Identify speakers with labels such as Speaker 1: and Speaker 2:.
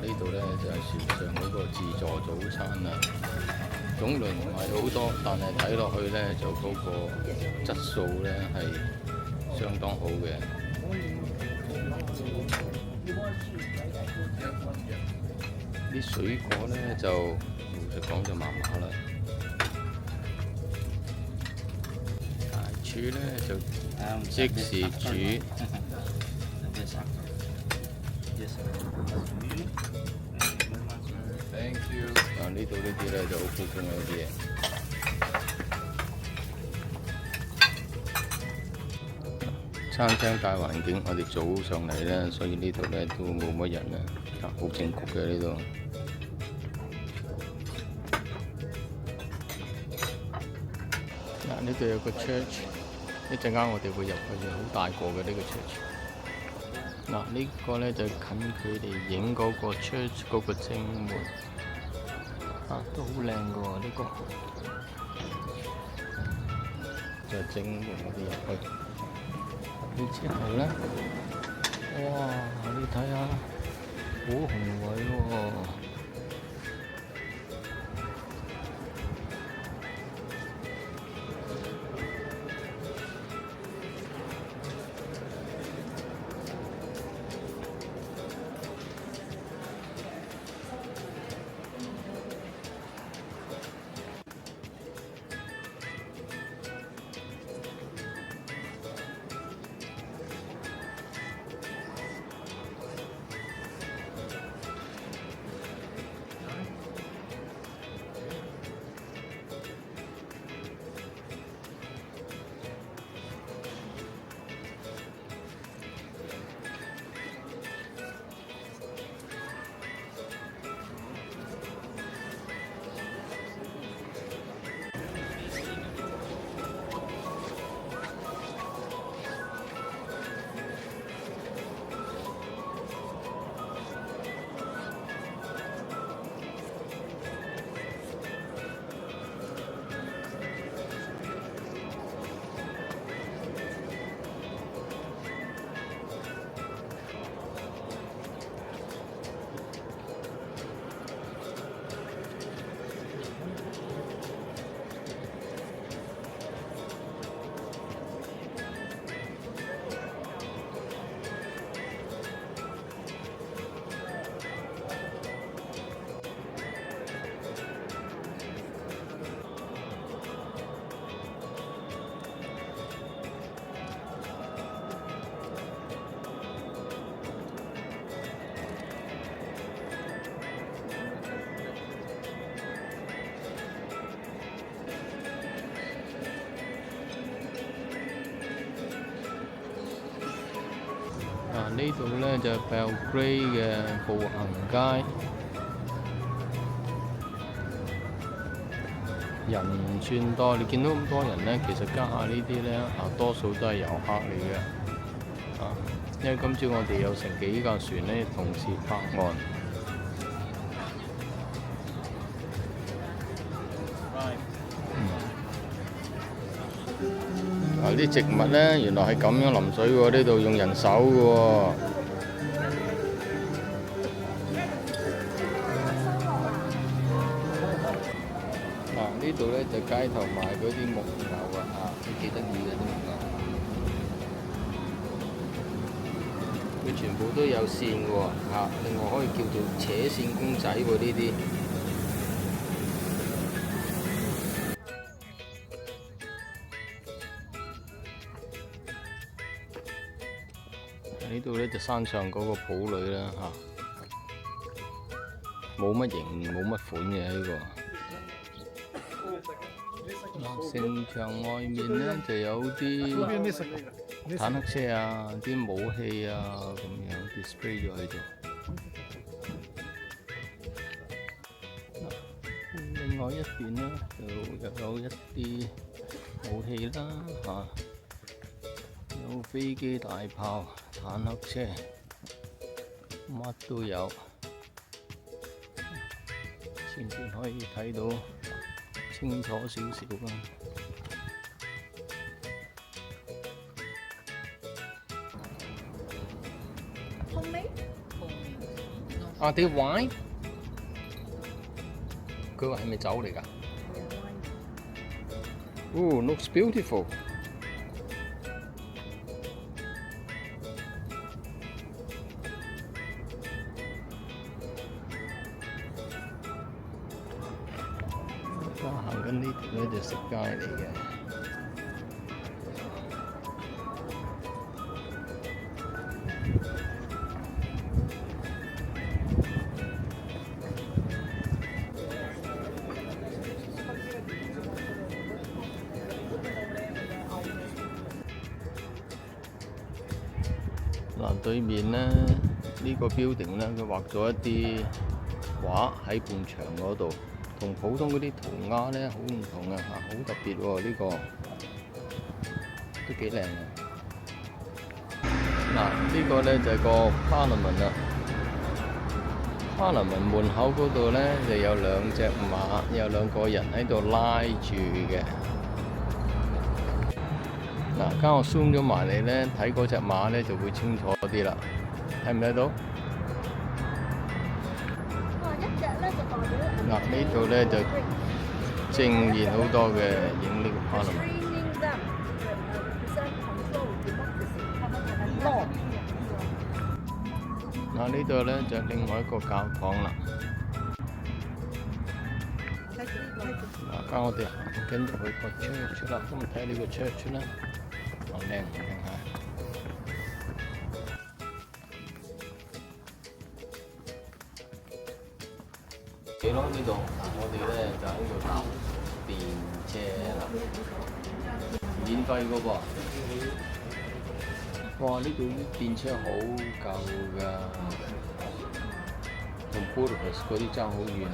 Speaker 1: 呢度咧就係船上嗰個自助早餐啊，種類唔係好多，但係睇落去咧就嗰個質素咧係相當好嘅。啲水果咧就老實講就麻麻啦。大廚咧就即時煮。Thank you。呢度呢啲咧就好普通嘅啲嘢。餐廳大環境，我哋早上嚟咧，所以呢度咧都冇乜人啊，好靜焗嘅呢度。呢度有個 church， 一陣間我哋會入去嘅，好大個嘅呢個 church。呢個咧就近佢哋影嗰個 church 嗰個正門，都好靚嘅喎呢個，就係正門我哋入去。然之後咧，哇！你睇下，好宏偉喎！呢度咧就係 Belgrade 嘅步行街，人唔算多。你見到咁多人咧，其實家下呢啲咧多數都係遊客嚟嘅，因為今朝我哋有成幾架船咧同時泊岸。啲植物咧，原來係咁樣淋水喎，呢度用人手嘅喎。呢度咧就街頭賣嗰啲木偶都幾得意嘅啲木偶。佢全部都有線嘅喎，另外可以叫做扯線公仔喎呢啲。呢度咧就山上嗰個堡壘啦冇乜型冇乜款嘅呢個。城牆外面咧就有啲坦克車啲武器咁樣 display 咗喺度。另外一邊咧就又有一啲武器啦有飛機、大炮、坦克車，乜都有。前邊可以睇到清楚少少啦。
Speaker 2: Homemade?
Speaker 1: 啊，啲 wine， 佢話係咪酒嚟㗎？哦 ，looks beautiful。而家行緊呢條咧就食街嚟嘅。嗱，對面咧呢個 building 咧，佢畫咗一啲畫喺埲牆嗰度，同普通嗰啲塗鴉咧好唔同啊！好特別喎，呢個都幾靚啊！嗱，呢個咧就係個 Parliament 啦。Parliament 門口嗰度咧就有兩隻馬，有兩個人喺度拉住嘅。嗱，而家我 zoom 咗埋嚟咧，睇嗰隻馬咧就會清楚啲啦。睇唔睇到？嗱，呢度咧就正面好多嘅影呢個 Parliament。嗱，呢度咧就另外一個教堂啦。嗱，而家我哋行緊入去個 church 啦，咁睇呢個 church 啦。靚唔靚啊？幾咯呢度？我哋咧就喺度搭電車啦，免費嘅噃。哇！呢度啲電車好舊㗎，同 Budapest 嗰啲爭好遠啊！